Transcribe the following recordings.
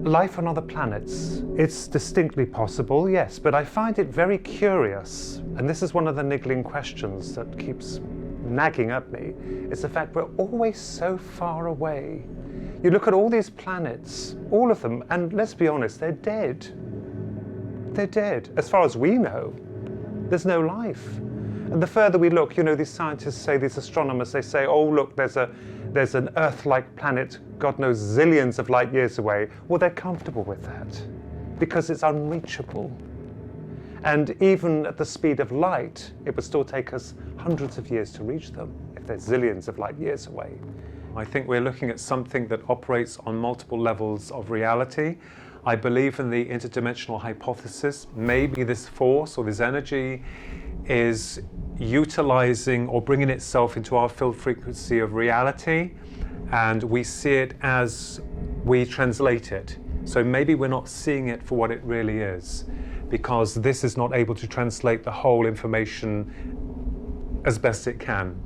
Life on other planets, it's distinctly possible, yes, but I find it very curious, and this is one of the niggling questions that keeps nagging at me, is the fact we're always so far away. You look at all these planets, all of them, and let's be honest, they're dead. They're dead. As far as we know, there's no life. And the further we look, you know, these scientists say, these astronomers, they say, oh look, there's an Earth-like planet, God knows, zillions of light years away. Well, they're comfortable with that because it's unreachable. And even at the speed of light, it would still take us hundreds of years to reach them if they're zillions of light years away. I think we're looking at something that operates on multiple levels of reality. I believe in the interdimensional hypothesis. Maybe this force or this energy is utilizing or bringing itself into our field frequency of reality, and we see it as we translate it. So maybe we're not seeing it for what it really is, because this is not able to translate the whole information as best it can.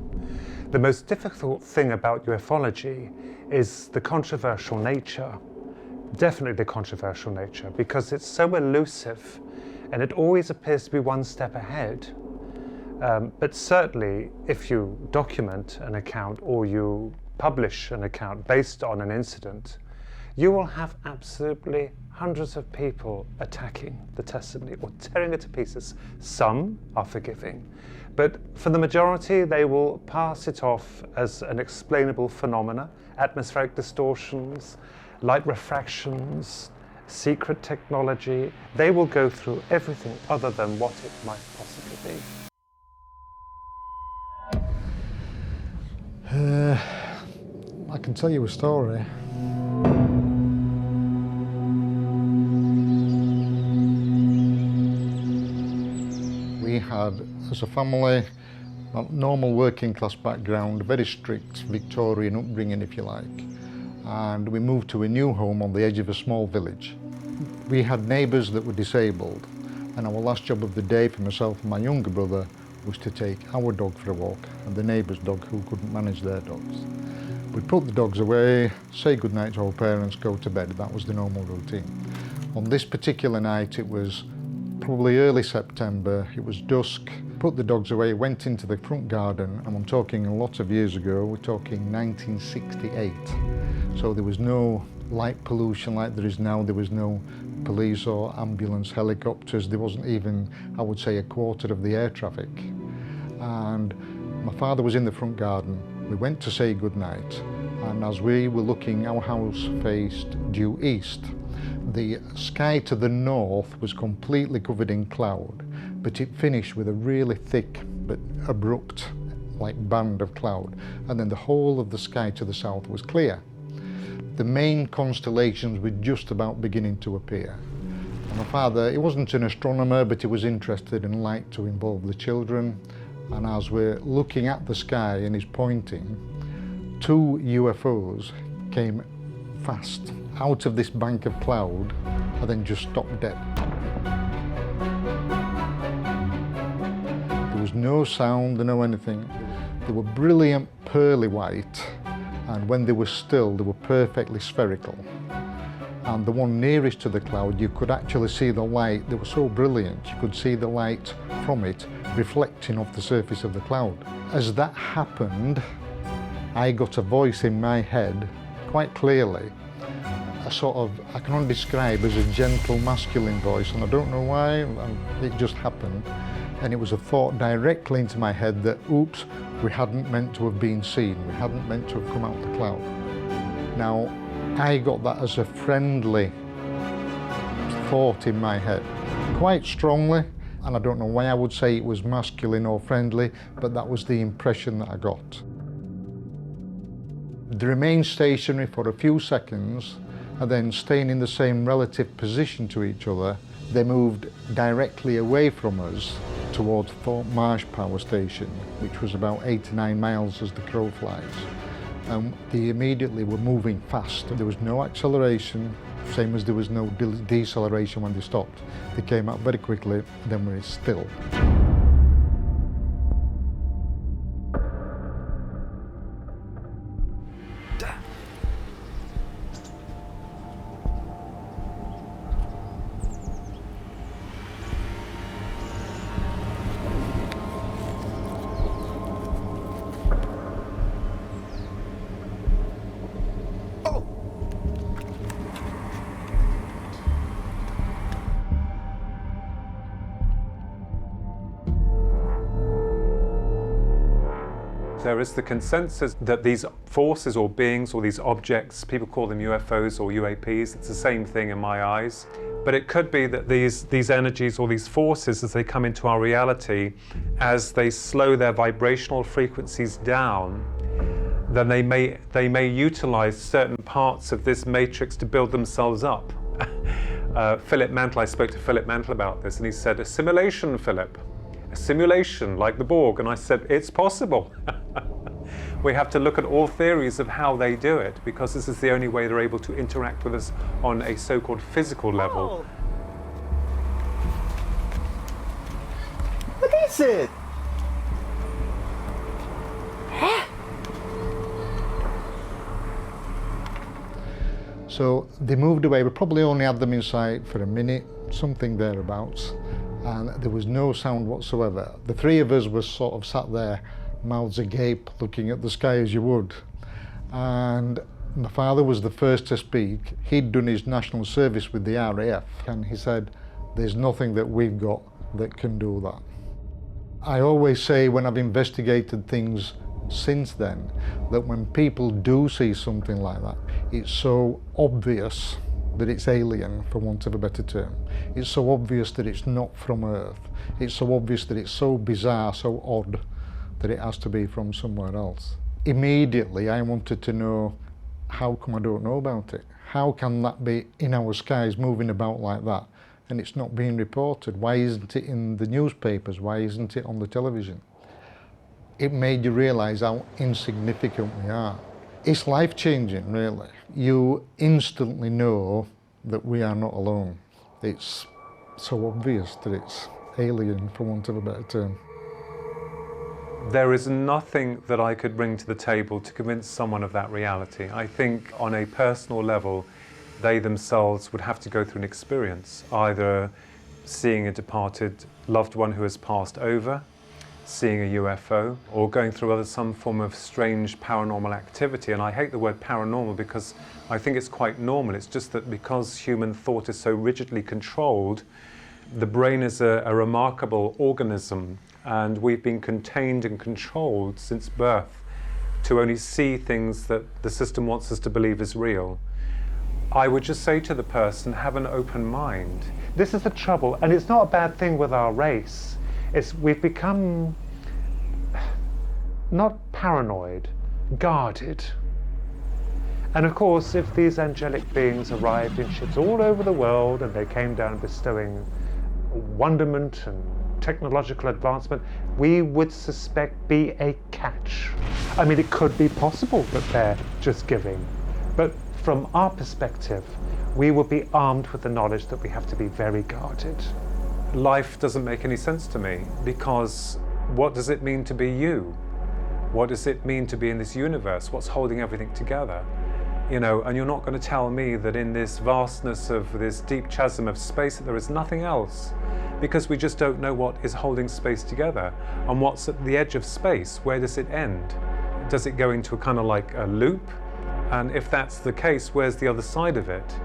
The most difficult thing about ufology is the controversial nature. Definitely the controversial nature, because it's so elusive and it always appears to be one step ahead. But certainly if you document an account or you publish an account based on an incident, you will have absolutely hundreds of people attacking the testimony or tearing it to pieces. Some are forgiving, but for the majority they will pass it off as an explainable phenomena, atmospheric distortions, light refractions, secret technology. They will go through everything other than what it might possibly be. I can tell you a story. We had, as a family, a normal working class background, very strict Victorian upbringing, if you like. And we moved to a new home on the edge of a small village. We had neighbours that were disabled, and our last job of the day for myself and my younger brother was to take our dog for a walk and the neighbour's dog who couldn't manage their dogs. We'd put the dogs away, say goodnight to our parents, go to bed. That was the normal routine. On this particular night, it was probably early September, it was dusk, put the dogs away, went into the front garden, and I'm talking a lot of years ago, we're talking 1968. So there was no light pollution like there is now, there was no police or ambulance helicopters, there wasn't even, I would say, a quarter of the air traffic. And my father was in the front garden. We went to say goodnight, and as we were looking, our house faced due east. The sky to the north was completely covered in cloud, but it finished with a really thick but abrupt like band of cloud, and then the whole of the sky to the south was clear. The main constellations were just about beginning to appear. And my father, he wasn't an astronomer, but he was interested and liked to involve the children. And as we're looking at the sky and he's pointing, two UFOs came fast out of this bank of cloud and then just stopped dead. There was no sound, no anything. They were brilliant pearly white, and when they were still, they were perfectly spherical. And the one nearest to the cloud, you could actually see the light. They were so brilliant, you could see the light from it reflecting off the surface of the cloud. As that happened, I got a voice in my head, quite clearly, a sort of, I can only describe as a gentle masculine voice, and I don't know why, it just happened. And it was a thought directly into my head that, oops, we hadn't meant to have been seen, we hadn't meant to have come out the cloud. Now, I got that as a friendly thought in my head, quite strongly, and I don't know why I would say it was masculine or friendly, but that was the impression that I got. They remained stationary for a few seconds, and then staying in the same relative position to each other, they moved directly away from us towards Thorpe Marsh Power Station, which was about 8 to 9 miles as the crow flies. And they immediately were moving fast. There was no acceleration, same as there was no deceleration when they stopped. They came up very quickly, then were still. There is the consensus that these forces or beings or these objects, people call them UFOs or UAPs, it's the same thing in my eyes. But it could be that these energies or these forces, as they come into our reality, as they slow their vibrational frequencies down, then they may utilize certain parts of this matrix to build themselves up. Philip Mantle, I spoke to Philip Mantle about this, and he said, a simulation, Philip. A simulation, like the Borg. And I said, it's possible. We have to look at all theories of how they do it, because this is the only way they're able to interact with us on a so-called physical level. What is it? So they moved away. We probably only had them in sight for a minute, something thereabouts, and there was no sound whatsoever. The three of us were sort of sat there, mouths agape, looking at the sky as you would. And my father was the first to speak. He'd done his national service with the RAF, and he said, there's nothing that we've got that can do that. I always say, when I've investigated things since then, that when people do see something like that, it's so obvious that it's alien, for want of a better term. It's so obvious that it's not from Earth. It's so obvious that it's so bizarre, so odd, that it has to be from somewhere else. Immediately I wanted to know, how come I don't know about it? How can that be in our skies, moving about like that, and it's not being reported? Why isn't it in the newspapers? Why isn't it on the television? It made you realise how insignificant we are. It's life-changing, really. You instantly know that we are not alone. It's so obvious that it's alien, for want of a better term. There is nothing that I could bring to the table to convince someone of that reality. I think on a personal level, they themselves would have to go through an experience, either seeing a departed loved one who has passed over, seeing a UFO, or going through some form of strange paranormal activity. And I hate the word paranormal because I think it's quite normal. It's just that because human thought is so rigidly controlled, the brain is a remarkable organism, and we've been contained and controlled since birth to only see things that the system wants us to believe is real. I would just say to the person, have an open mind. This is the trouble, and it's not a bad thing with our race. We've become not paranoid, guarded. And of course, if these angelic beings arrived in ships all over the world and they came down bestowing wonderment and technological advancement, we would suspect be a catch. I mean, it could be possible that they're just giving, but from our perspective, we would be armed with the knowledge that we have to be very guarded. Life doesn't make any sense to me, because what does it mean to be you? What does it mean to be in this universe? What's holding everything together? You know, and you're not going to tell me that in this vastness of this deep chasm of space that there is nothing else, because we just don't know what is holding space together. And what's at the edge of space? Where does it end? Does it go into a kind of like a loop? And if that's the case, where's the other side of it?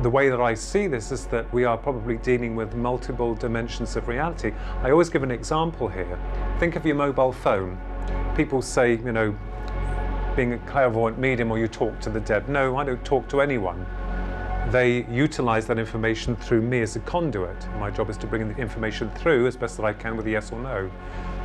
The way that I see this is that we are probably dealing with multiple dimensions of reality. I always give an example here. Think of your mobile phone. People say, you know, being a clairvoyant medium, or you talk to the dead. No, I don't talk to anyone. They utilize that information through me as a conduit. My job is to bring the information through as best that I can with a yes or no.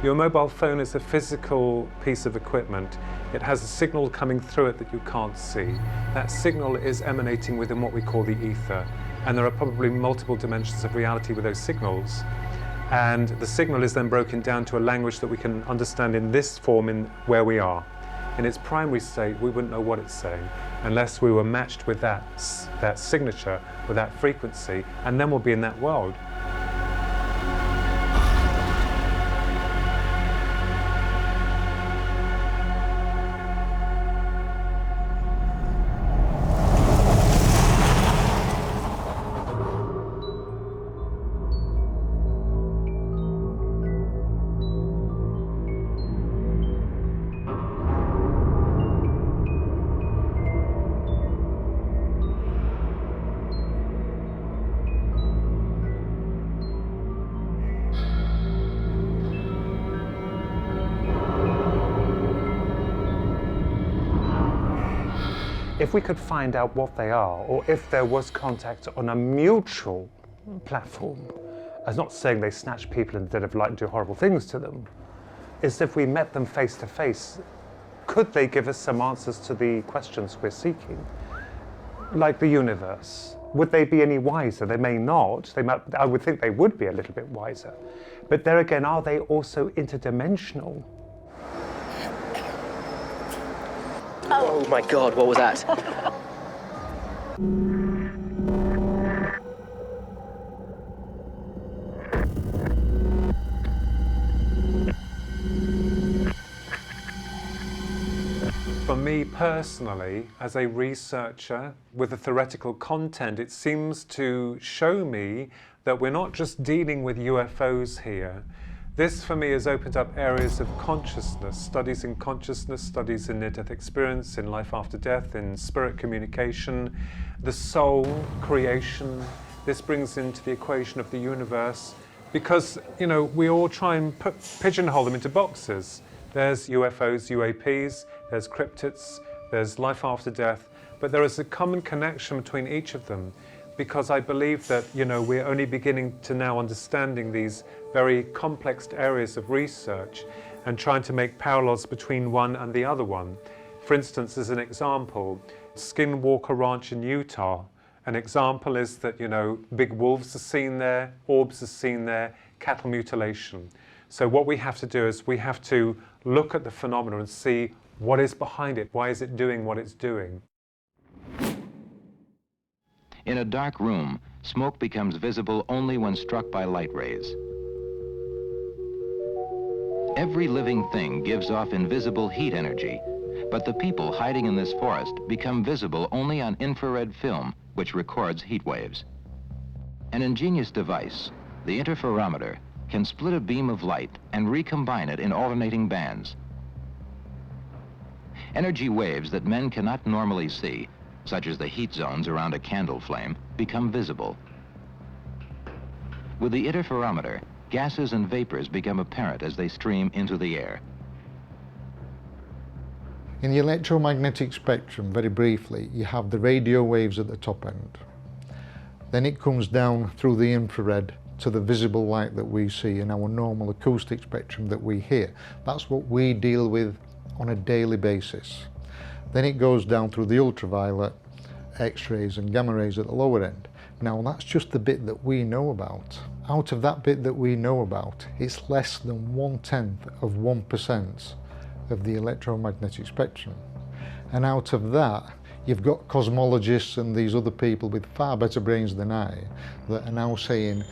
Your mobile phone is a physical piece of equipment. It has a signal coming through it that you can't see. That signal is emanating within what we call the ether. And there are probably multiple dimensions of reality with those signals. And the signal is then broken down to a language that we can understand in this form, in where we are. In its primary state, we wouldn't know what it's saying unless we were matched with that signature, with that frequency, and then we'll be in that world. If we could find out what they are, or if there was contact on a mutual platform, I'm not saying they snatch people instead of like do horrible things to them, is if we met them face to face, could they give us some answers to the questions we're seeking? Like the universe. Would they be any wiser? They may not. They might, I would think they would be a little bit wiser. But there again, are they also interdimensional? Oh my God, what was that? For me personally, as a researcher with the theoretical content, it seems to show me that we're not just dealing with UFOs here. This for me has opened up areas of consciousness, studies in consciousness, studies in near-death experience, in life after death, in spirit communication, the soul, creation. This brings into the equation of the universe because, you know, we all try and pigeonhole them into boxes. There's UFOs, UAPs, there's cryptids, there's life after death, but there is a common connection between each of them because I believe that, you know, we're only beginning to now understanding these very complex areas of research and trying to make parallels between one and the other one. For instance, as an example, Skinwalker Ranch in Utah, an example is that, you know, big wolves are seen there, orbs are seen there, cattle mutilation. So what we have to do is we have to look at the phenomena and see what is behind it, why is it doing what it's doing. In a dark room, smoke becomes visible only when struck by light rays. Every living thing gives off invisible heat energy, but the people hiding in this forest become visible only on infrared film, which records heat waves. An ingenious device, the interferometer, can split a beam of light and recombine it in alternating bands. Energy waves that men cannot normally see, such as the heat zones around a candle flame, become visible. With the interferometer, gases and vapors become apparent as they stream into the air. In the electromagnetic spectrum, very briefly, you have the radio waves at the top end. Then it comes down through the infrared to the visible light that we see in our normal acoustic spectrum that we hear. That's what we deal with on a daily basis. Then it goes down through the ultraviolet, X-rays and gamma rays at the lower end. Now that's just the bit that we know about. Out of that bit that we know about, it's less than 1/10 of 1% of the electromagnetic spectrum. And out of that, you've got cosmologists and these other people with far better brains than I that are now saying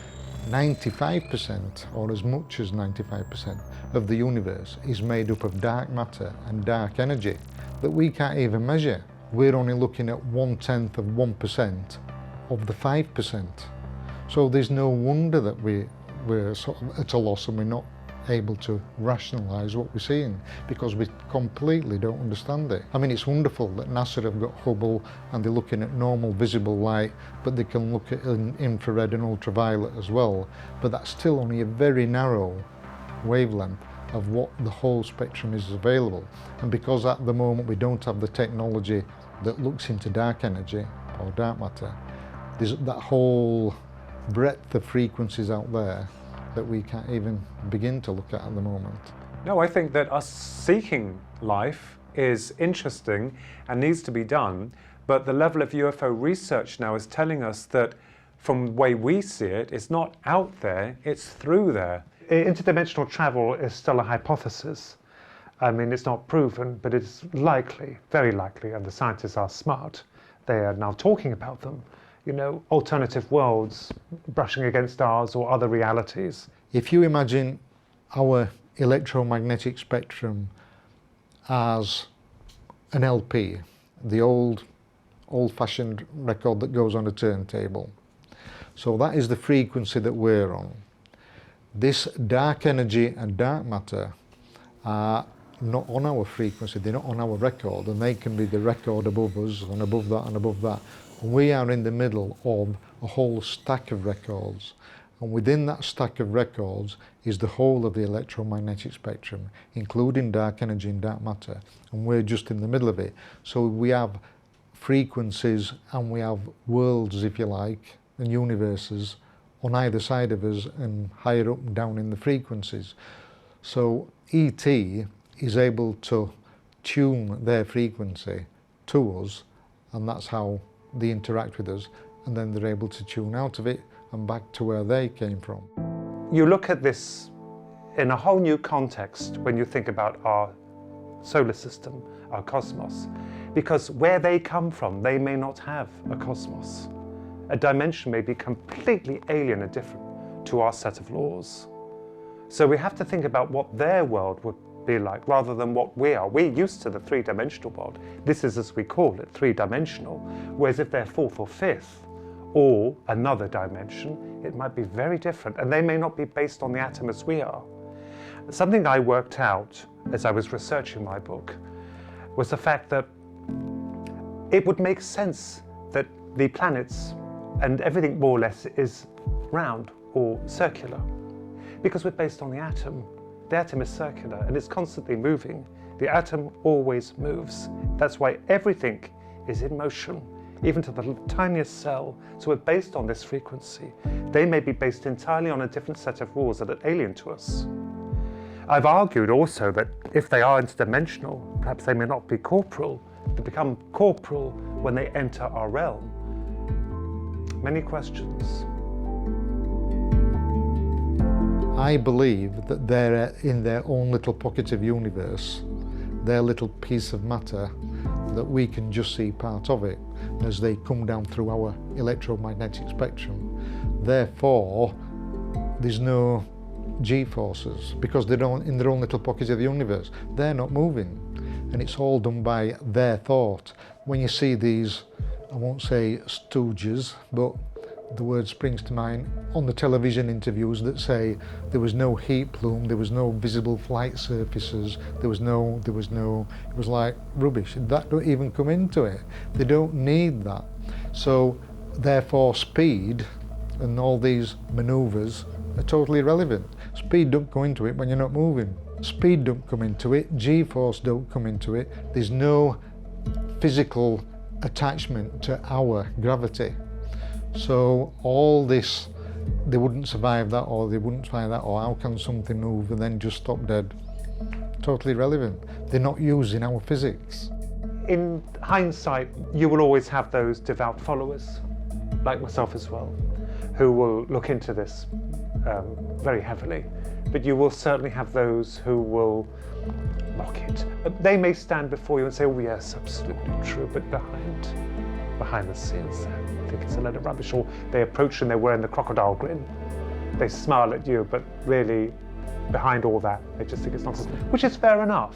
95% or as much as 95% of the universe is made up of dark matter and dark energy that we can't even measure. We're only looking at 1/10 of 1% of the 5%. So there's no wonder that we're sort of at a loss and we're not able to rationalise what we're seeing because we completely don't understand it. I mean, it's wonderful that NASA have got Hubble and they're looking at normal visible light, but they can look at infrared and ultraviolet as well, but that's still only a very narrow wavelength of what the whole spectrum is available. And because at the moment we don't have the technology that looks into dark energy or dark matter, there's that whole breadth of frequencies out there that we can't even begin to look at the moment. No, I think that us seeking life is interesting and needs to be done, but the level of UFO research now is telling us that from the way we see it, it's not out there, it's through there. Interdimensional travel is still a hypothesis. I mean, it's not proven, but it's likely, very likely, and the scientists are smart. They are now talking about them. You know, alternative worlds brushing against ours or other realities. If you imagine our electromagnetic spectrum as an LP, the old-fashioned record that goes on a turntable. So that is the frequency that we're on. This dark energy and dark matter are not on our frequency, they're not on our record, and they can be the record above us and above that and above that. We are in the middle of a whole stack of records, and within that stack of records is the whole of the electromagnetic spectrum, including dark energy and dark matter, and we're just in the middle of it. So we have frequencies and we have worlds, if you like, and universes on either side of us and higher up and down in the frequencies. So ET is able to tune their frequency to us, and that's how they interact with us, and then they're able to tune out of it and back to where they came from. You look at this in a whole new context when you think about our solar system, our cosmos, because where they come from, they may not have a cosmos. A dimension may be completely alien and different to our set of laws. So we have to think about what their world would be like rather than what we are. We're used to the three-dimensional world. This is, as we call it, three-dimensional, whereas if they're fourth or fifth, or another dimension, it might be very different, and they may not be based on the atom as we are. Something I worked out as I was researching my book was the fact that it would make sense that the planets and everything more or less is round or circular, because we're based on the atom. The atom is circular and it's constantly moving. The atom always moves. That's why everything is in motion, even to the tiniest cell. So we're based on this frequency. They may be based entirely on a different set of rules that are alien to us. I've argued also that if they are interdimensional, perhaps they may not be corporeal. They become corporeal when they enter our realm. Many questions. I believe that they're in their own little pocket of universe, their little piece of matter, that we can just see part of it as they come down through our electromagnetic spectrum. Therefore, there's no G-forces because they're in their own little pocket of the universe. They're not moving, and it's all done by their thought. When you see these, I won't say stooges, but the word springs to mind on the television interviews that say there was no heat plume, there was no visible flight surfaces, it was like rubbish. That don't even come into it. They don't need that. So therefore speed and all these maneuvers are totally irrelevant. Speed don't go into it when you're not moving. Speed don't come into it, G-force don't come into it. There's no physical attachment to our gravity. So all this, they wouldn't survive that, or they wouldn't find that, or how can something move and then just stop dead? Totally irrelevant. They're not using our physics. In hindsight, you will always have those devout followers, like myself as well, who will look into this very heavily. But you will certainly have those who will mock it. They may stand before you and say, oh yes, absolutely true, but behind the scenes, I think it's a load of rubbish. Or they approach and they're wearing the crocodile grin. They smile at you, but really, behind all that, they just think it's nonsense, which is fair enough.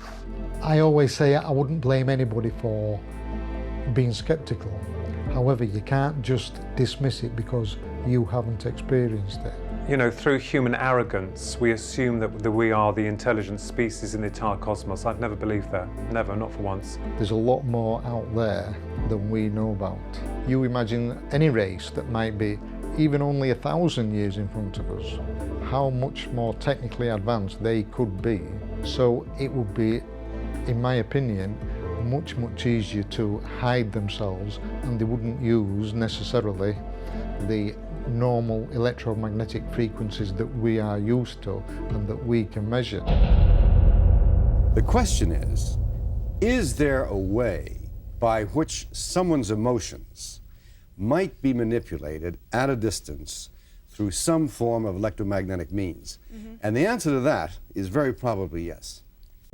I always say I wouldn't blame anybody for being sceptical. However, you can't just dismiss it because you haven't experienced it. You know, through human arrogance, we assume that we are the intelligent species in the entire cosmos. I've never believed that. Never, not for once. There's a lot more out there than we know about. You imagine any race that might be even only 1,000 years in front of us, how much more technically advanced they could be. So it would be, in my opinion, much, much easier to hide themselves, and they wouldn't use necessarily the normal electromagnetic frequencies that we are used to and that we can measure. The question is there a way by which someone's emotions might be manipulated at a distance through some form of electromagnetic means? And the answer to that is very probably yes.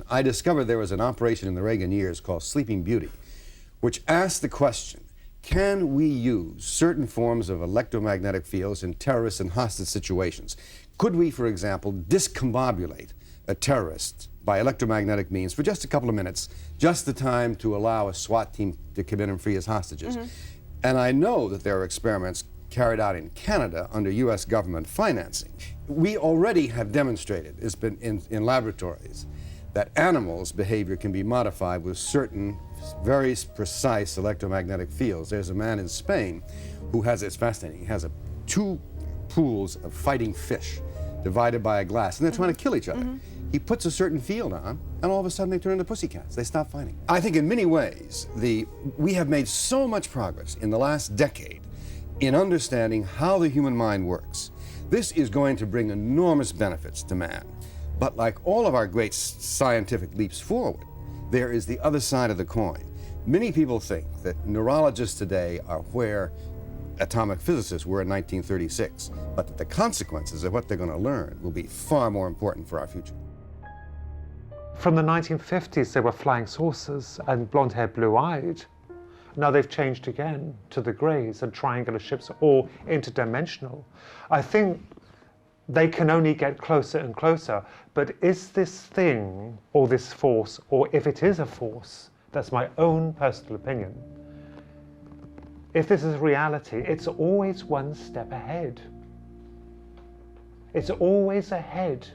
I discovered there was an operation in the Reagan years called Sleeping Beauty, which asked the question, can we use certain forms of electromagnetic fields in terrorist and hostage situations? Could we, for example, discombobulate a terrorist by electromagnetic means for just a couple of minutes, just the time to allow a SWAT team to come in and free his hostages? And I know that there are experiments carried out in Canada under US government financing. We already have demonstrated, it's been in laboratories, that animals' behavior can be modified with certain very precise electromagnetic fields. There's a man in Spain who has, it's fascinating, he has two pools of fighting fish divided by a glass, and they're trying to kill each other. He puts a certain field on, and all of a sudden they turn into pussycats. They stop fighting. I think in many ways, we have made so much progress in the last decade in understanding how the human mind works. This is going to bring enormous benefits to man. But like all of our great scientific leaps forward, there is the other side of the coin. Many people think that neurologists today are where atomic physicists were in 1936, but that the consequences of what they're going to learn will be far more important for our future. From the 1950s, they were flying saucers and blonde-haired, blue-eyed. Now they've changed again to the greys and triangular ships or interdimensional. I think they can only get closer and closer, but is this thing or this force, or if it is a force, that's my own personal opinion, if this is reality, it's always one step ahead. It's always ahead.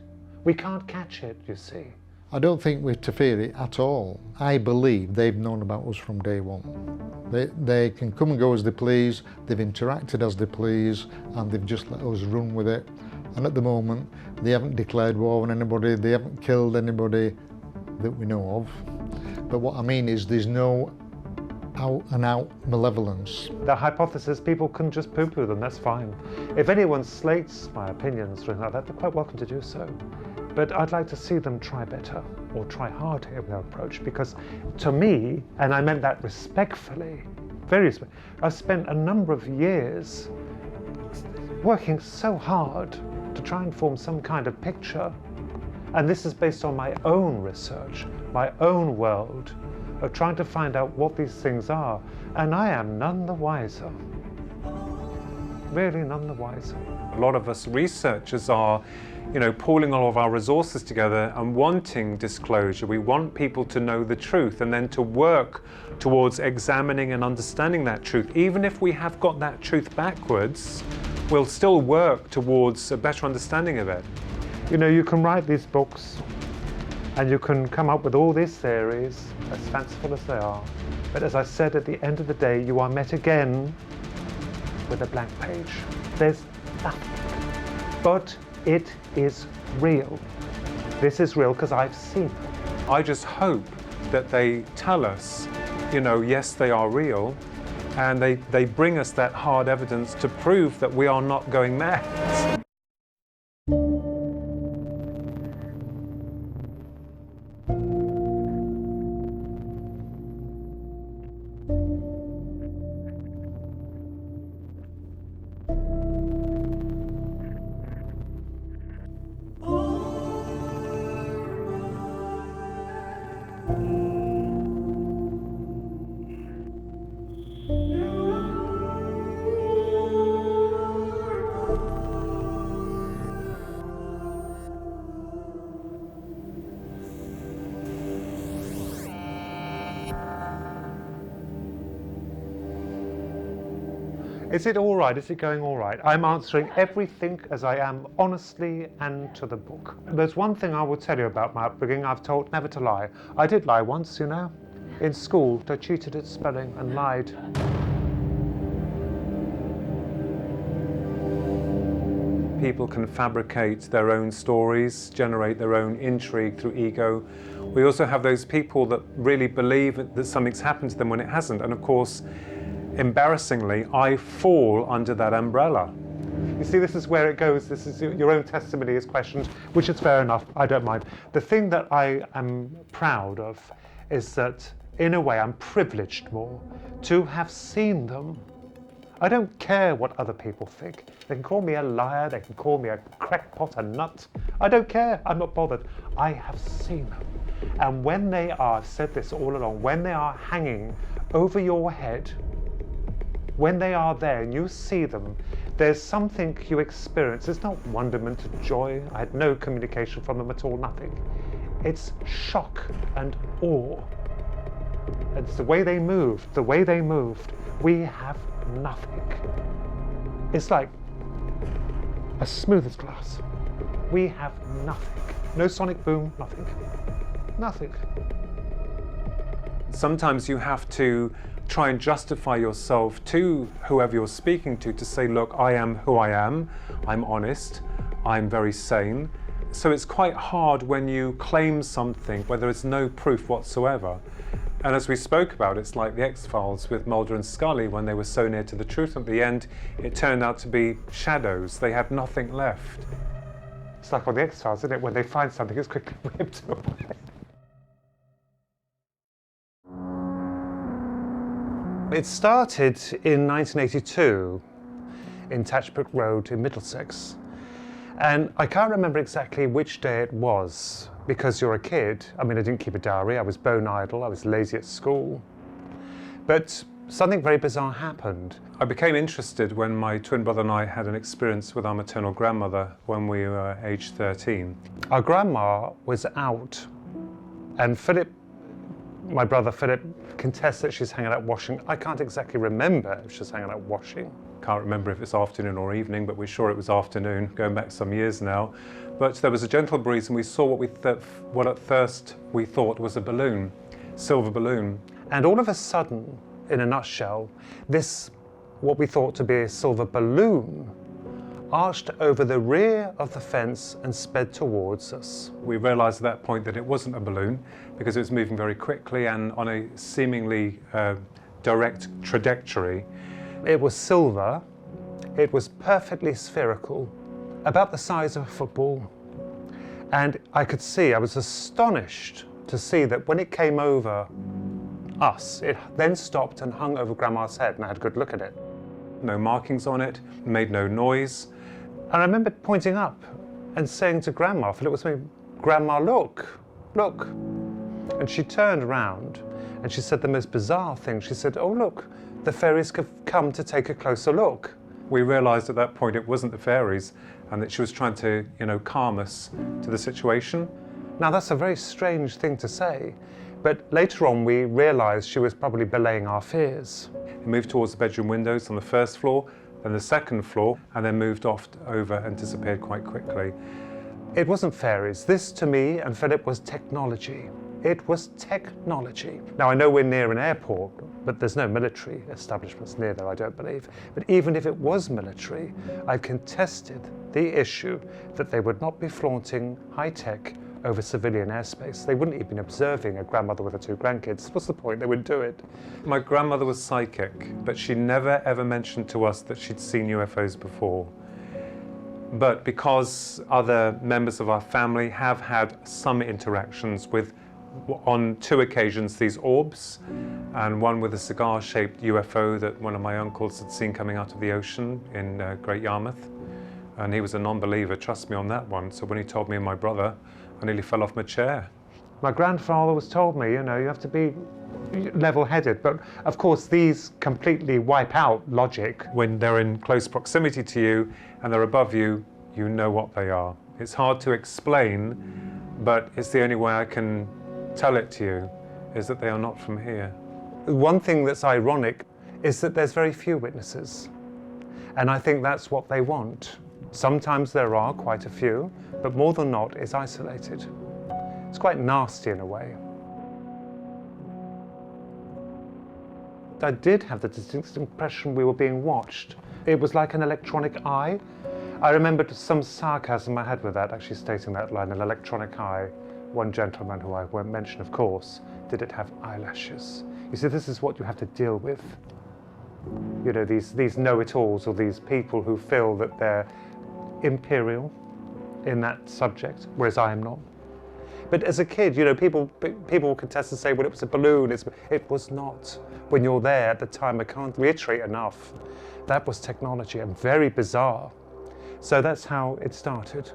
We can't catch it, you see. I don't think we're to fear it at all. I believe they've known about us from day one. They can come and go as they please, they've interacted as they please, and they've just let us run with it. And at the moment, they haven't declared war on anybody, they haven't killed anybody that we know of. But what I mean is there's no out-and-out malevolence. The hypothesis, people can just poo-poo them, that's fine. If anyone slates my opinions or anything like that, they're quite welcome to do so. But I'd like to see them try better, or try harder in their approach, because to me, and I meant that respectfully, very respectfully, I've spent a number of years working so hard to try and form some kind of picture. And this is based on my own research, my own world, of trying to find out what these things are. And I am none the wiser. Really none the wiser. A lot of us researchers are, pooling all of our resources together and wanting disclosure. We want people to know the truth and then to work towards examining and understanding that truth. Even if we have got that truth backwards, we'll still work towards a better understanding of it. You can write these books and you can come up with all these theories, as fanciful as they are. But as I said, at the end of the day, you are met again with a blank page. There's nothing. But it is real. This is real because I've seen it. I just hope that they tell us, yes, they are real, and they bring us that hard evidence to prove that we are not going mad. Is it all right? Is it going all right? I'm answering everything as I am, honestly and to the book. There's one thing I will tell you about my upbringing. I've told never to lie. I did lie once, In school, I cheated at spelling and lied. People can fabricate their own stories, generate their own intrigue through ego. We also have those people that really believe that something's happened to them when it hasn't. And of course, embarrassingly, I fall under that umbrella. You see, this is where it goes. This is your own testimony is questioned, which is fair enough. I don't mind. The thing that I am proud of is that, in a way, I'm privileged more to have seen them. I don't care what other people think. They can call me a liar, they can call me a crackpot, a nut. I don't care, I'm not bothered. I have seen them. And when they are, I've said this all along, when they are hanging over your head, when they are there and you see them, there's something you experience. It's not wonderment and joy. I had no communication from them at all, nothing. It's shock and awe. It's the way they moved, We have nothing. It's like as smooth as glass. We have nothing. No sonic boom, nothing. Nothing. Sometimes you have to try and justify yourself to whoever you're speaking to say, look, I am who I am, I'm honest, I'm very sane. So it's quite hard when you claim something where there is no proof whatsoever. And as we spoke about, it's like the X-Files with Mulder and Scully when they were so near to the truth. At the end, it turned out to be shadows. They had nothing left. It's like on the X-Files, isn't it? When they find something, it's quickly ripped away. It started in 1982 in Tatchbrook Road in Middlesex. And I can't remember exactly which day it was, because you're a kid. I mean, I didn't keep a diary, I was bone idle, I was lazy at school. But something very bizarre happened. I became interested when my twin brother and I had an experience with our maternal grandmother when we were aged 13. Our grandma was out, and Philip, my brother Philip, contests that she's hanging out washing. I can't exactly remember if she's hanging out washing. Can't remember if it's afternoon or evening, but we're sure it was afternoon, going back some years now. But there was a gentle breeze and we saw what at first we thought was a balloon, silver balloon. And all of a sudden, in a nutshell, this, what we thought to be a silver balloon, arched over the rear of the fence and sped towards us. We realised at that point that it wasn't a balloon because it was moving very quickly and on a seemingly direct trajectory. It was silver, it was perfectly spherical, about the size of a football. And I was astonished to see that when it came over us, it then stopped and hung over Grandma's head, and I had a good look at it. No markings on it, made no noise. And I remember pointing up and saying to Grandma, Philip was saying, "Grandma, look, look." And she turned around and she said the most bizarre thing. She said, "Oh, look, the fairies have come to take a closer look." We realised at that point it wasn't the fairies and that she was trying to, calm us to the situation. Now, that's a very strange thing to say, but later on we realised she was probably belaying our fears. We moved towards the bedroom windows on the first floor, then the second floor, and then moved off over and disappeared quite quickly. It wasn't fairies. This, to me and Philip, was technology. It was technology. Now, I know we're near an airport, but there's no military establishments near there, I don't believe. But even if it was military, I've contested the issue that they would not be flaunting high-tech over civilian airspace. They wouldn't even be observing a grandmother with her 2 grandkids. What's the point? They wouldn't do it. My grandmother was psychic, but she never ever mentioned to us that she'd seen UFOs before. But because other members of our family have had some interactions with, on 2 occasions, these orbs, and one with a cigar-shaped UFO that one of my uncles had seen coming out of the ocean in Great Yarmouth. And he was a non-believer, trust me on that one. So when he told me and my brother, I nearly fell off my chair. My grandfather was told me, you have to be level-headed, but of course these completely wipe out logic. When they're in close proximity to you and they're above you, you know what they are. It's hard to explain, but it's the only way I can tell it to you, is that they are not from here. One thing that's ironic is that there's very few witnesses, and I think that's what they want. Sometimes there are quite a few, but more than not, it's isolated. It's quite nasty in a way. I did have the distinct impression we were being watched. It was like an electronic eye. I remembered some sarcasm I had with that, actually stating that line, an electronic eye. One gentleman, who I won't mention, of course, did it have eyelashes? You see, this is what you have to deal with. These know-it-alls, or these people who feel that they're imperial in that subject, whereas I am not. But as a kid, people will contest and say, well, it was a balloon. It was not. When you're there at the time, I can't reiterate enough. That was technology, and very bizarre. So that's how it started.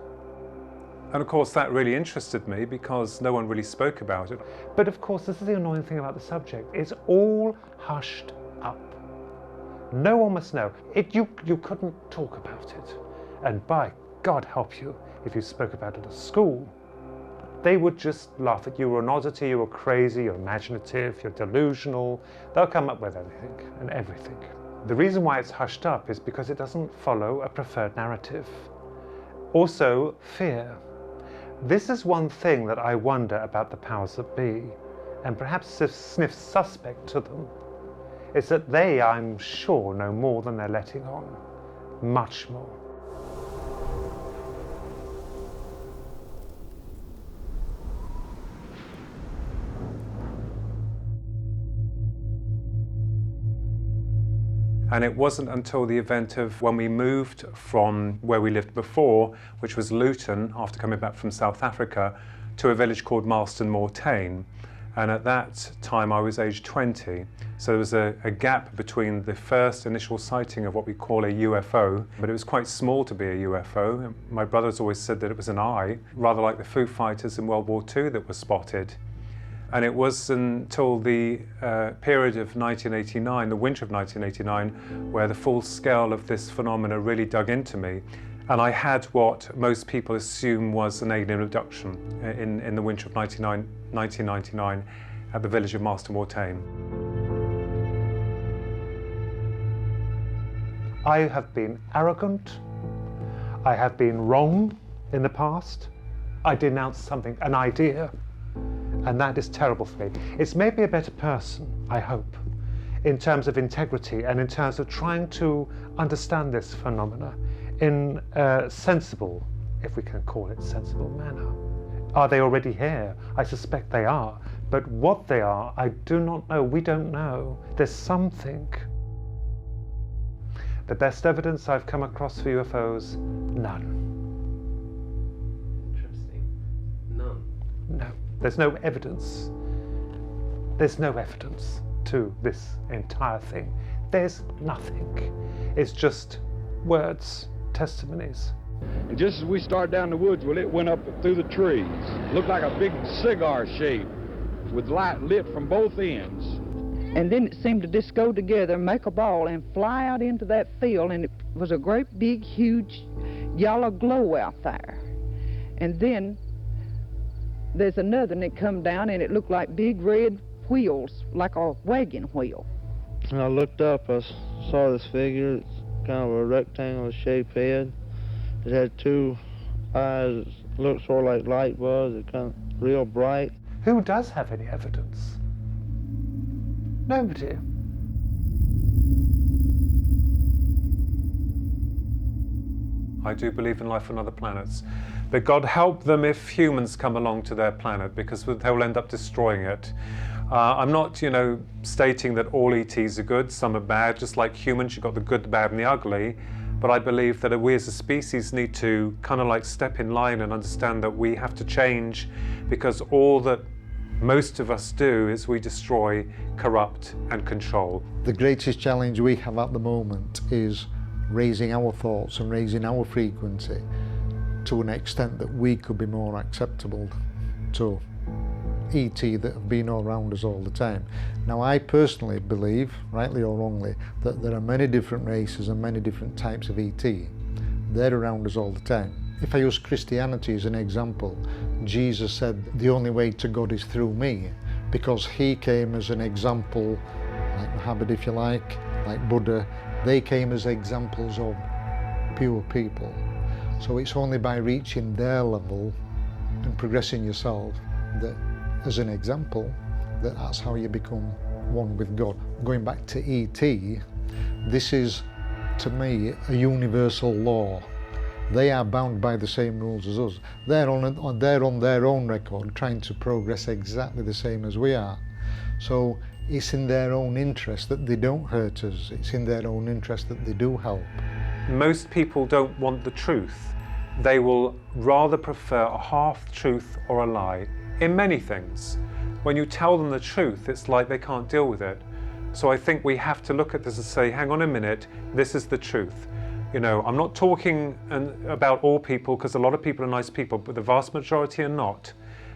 And of course that really interested me because no one really spoke about it. But of course, this is the annoying thing about the subject. It's all hushed up. No one must know. You couldn't talk about it. And by God help you if you spoke about it at school. They would just laugh at you. You're an oddity, you were crazy, you're imaginative, you're delusional. They'll come up with anything and everything. The reason why it's hushed up is because it doesn't follow a preferred narrative. Also, fear. This is one thing that I wonder about the powers that be, and perhaps sniff suspect to them. It's that they, I'm sure, know more than they're letting on. Much more. And it wasn't until the event of when we moved from where we lived before, which was Luton, after coming back from South Africa, to a village called Marston-Moor-Tane. And at that time I was age 20. So there was a gap between the first initial sighting of what we call a UFO, but it was quite small to be a UFO. My brothers always said that it was an eye, rather like the Foo Fighters in World War II that was spotted. And it was until the period of 1989, the winter of 1989, where the full scale of this phenomena really dug into me. And I had what most people assume was an alien abduction in the winter of 1999 at the village of Marston-Moor-Tane. I have been arrogant. I have been wrong in the past. I denounced something, an idea, and that is terrible for me. It's made me a better person, I hope, in terms of integrity and in terms of trying to understand this phenomena in a sensible, if we can call it sensible manner. Are they already here? I suspect they are, but what they are, I do not know. We don't know. There's something. The best evidence I've come across for UFOs, none. Interesting. None. No, there's no evidence. There's no evidence to this entire thing. There's nothing. It's just words, testimonies. And just as we started down the woods, well, it went up through the trees. Looked like a big cigar shape with light lit from both ends. And then it seemed to just go together, make a ball, and fly out into that field, and it was a great big, huge yellow glow out there. And then there's another, and it come down, and it looked like big red wheels, like a wagon wheel. And I looked up, I saw this figure. It's kind of a rectangular shaped head. It had two eyes, looked sort of like light bulbs, it kind of real bright. Who does have any evidence? Nobody. I do believe in life on other planets, but God help them if humans come along to their planet, because they'll end up destroying it. I'm not, stating that all ETs are good, some are bad. Just like humans, you've got the good, the bad, and the ugly. But I believe that we as a species need to kind of like step in line and understand that we have to change, because all that most of us do is we destroy, corrupt, and control. The greatest challenge we have at the moment is raising our thoughts and raising our frequency to an extent that we could be more acceptable to ET that have been all around us all the time. Now, I personally believe, rightly or wrongly, that there are many different races and many different types of ET. They're around us all the time. If I use Christianity as an example, Jesus said the only way to God is through me, because he came as an example, like Muhammad if you like Buddha. They came as examples of pure people. So it's only by reaching their level and progressing yourself that, as an example, that's how you become one with God. Going back to ET, this is, to me, a universal law. They are bound by the same rules as us. They're on their own record trying to progress exactly the same as we are. So it's in their own interest that they don't hurt us. It's in their own interest that they do help. Most people don't want the truth. They will rather prefer a half-truth or a lie in many things. When you tell them the truth, it's like they can't deal with it. So I think we have to look at this and say, hang on a minute, this is the truth. I'm not talking about all people, because a lot of people are nice people, but the vast majority are not.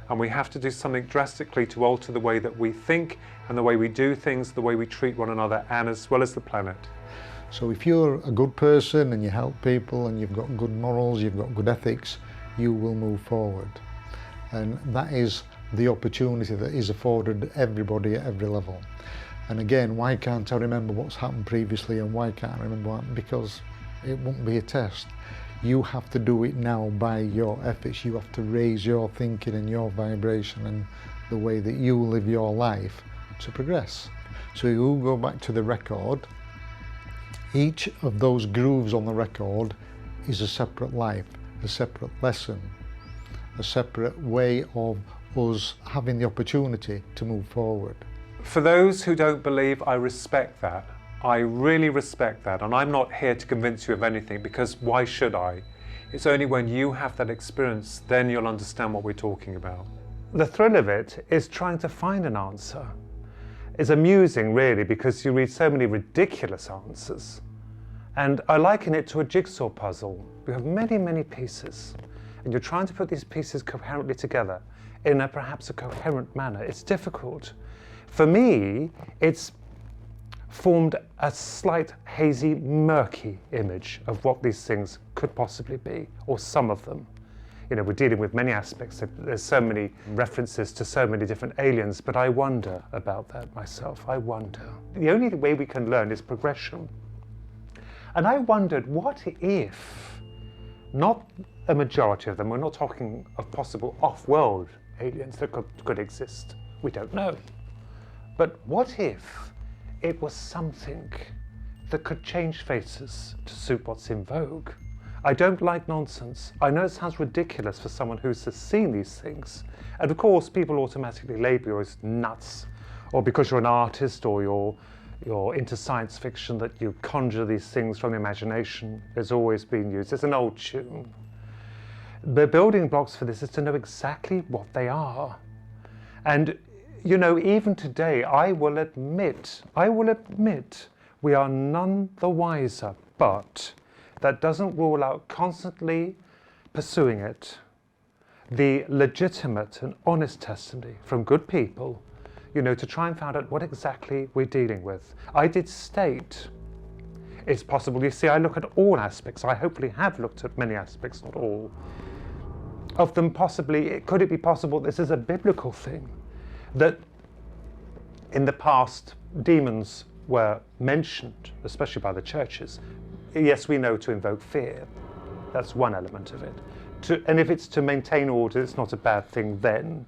And we have to do something drastically to alter the way that we think and the way we do things, the way we treat one another, and as well as the planet. So if you're a good person and you help people and you've got good morals, you've got good ethics, you will move forward. And that is the opportunity that is afforded everybody at every level. And again, why can't I remember what's happened previously, and why can't I remember that? Because it won't be a test. You have to do it now by your efforts. You have to raise your thinking and your vibration and the way that you live your life to progress. So you go back to the record. Each of those grooves on the record is a separate life, a separate lesson, a separate way of us having the opportunity to move forward. For those who don't believe, I respect that. I really respect that, and I'm not here to convince you of anything, because why should I? It's only when you have that experience, then you'll understand what we're talking about. The thrill of it is trying to find an answer. It's amusing, really, because you read so many ridiculous answers. And I liken it to a jigsaw puzzle. You have many, many pieces, and you're trying to put these pieces coherently together in perhaps a coherent manner. It's difficult. For me, it's formed a slight, hazy, murky image of what these things could possibly be, or some of them. You know, we're dealing with many aspects. There's so many references to so many different aliens, but I wonder about that myself. I wonder. The only way we can learn is progression. And I wondered, what if, not a majority of them, we're not talking of possible off-world aliens that could exist. We don't know. But what if it was something that could change faces to suit what's in vogue? I don't like nonsense. I know it sounds ridiculous for someone who's seen these things. And of course, people automatically label you as nuts, or because you're an artist or you're into science fiction, that you conjure these things from the imagination. It's always been used. It's an old tune. The building blocks for this is to know exactly what they are. And you know, even today, I will admit, we are none the wiser, but that doesn't rule out constantly pursuing it. The legitimate and honest testimony from good people, you know, to try and find out what exactly we're dealing with. I did state it's possible. You see, I look at all aspects. I hopefully have looked at many aspects, not all of them. Possibly, could it be possible this is a biblical thing? That in the past, demons were mentioned, especially by the churches. Yes, we know to invoke fear. That's one element of it. And if it's to maintain order, it's not a bad thing then,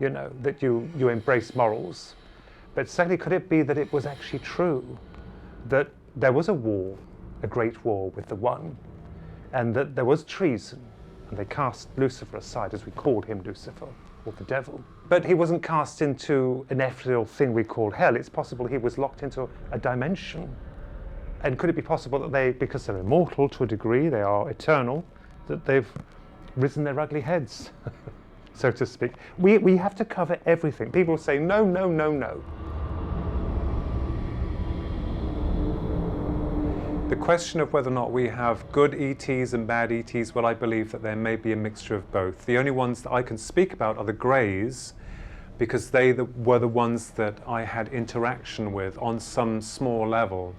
you know, that you embrace morals. But secondly, could it be that it was actually true, that there was a war, a great war with the One, and that there was treason, and they cast Lucifer aside, as we called him Lucifer, or the devil. But he wasn't cast into an ethereal thing we call hell. It's possible he was locked into a dimension. And could it be possible that they, because they're immortal to a degree, they are eternal, that they've risen their ugly heads, so to speak? We have to cover everything. People say, no, no, no, no. The question of whether or not we have good ETs and bad ETs, well, I believe that there may be a mixture of both. The only ones that I can speak about are the greys, because they were the ones that I had interaction with on some small level.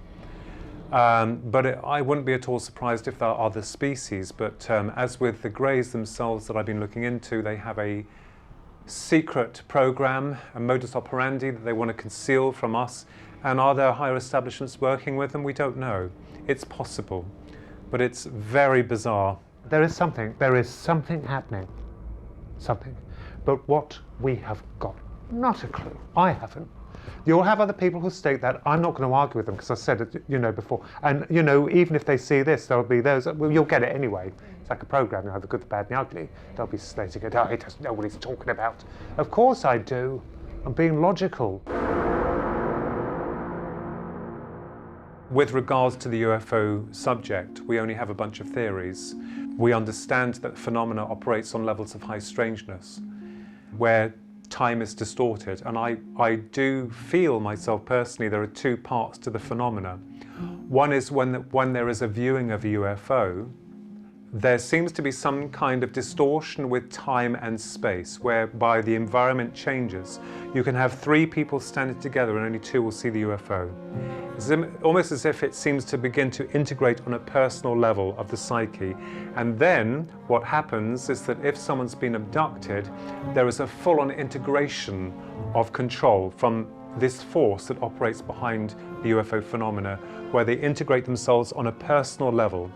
But I wouldn't be at all surprised if there are other species. But as with the greys themselves that I've been looking into, they have a secret program, a modus operandi that they want to conceal from us. And are there higher establishments working with them? We don't know. It's possible, but it's very bizarre. There is something happening, something. But what we have got, not a clue. I haven't. You'll have other people who state that. I'm not going to argue with them, because I said it, you know, before. And, you know, even if they see this, there'll be those, well, you'll get it anyway. It's like a program, you have the good, the bad, and the ugly. They'll be slating it, oh, he doesn't know what he's talking about. Of course I do. I'm being logical. With regards to the UFO subject, we only have a bunch of theories. We understand that phenomena operates on levels of high strangeness, where time is distorted. And I do feel myself personally there are two parts to the phenomena. One is when there is a viewing of a UFO, there seems to be some kind of distortion with time and space, whereby the environment changes. You can have three people standing together and only two will see the UFO. It's almost as if it seems to begin to integrate on a personal level of the psyche. And then what happens is that if someone's been abducted, there is a full-on integration of control from this force that operates behind the UFO phenomena, where they integrate themselves on a personal level.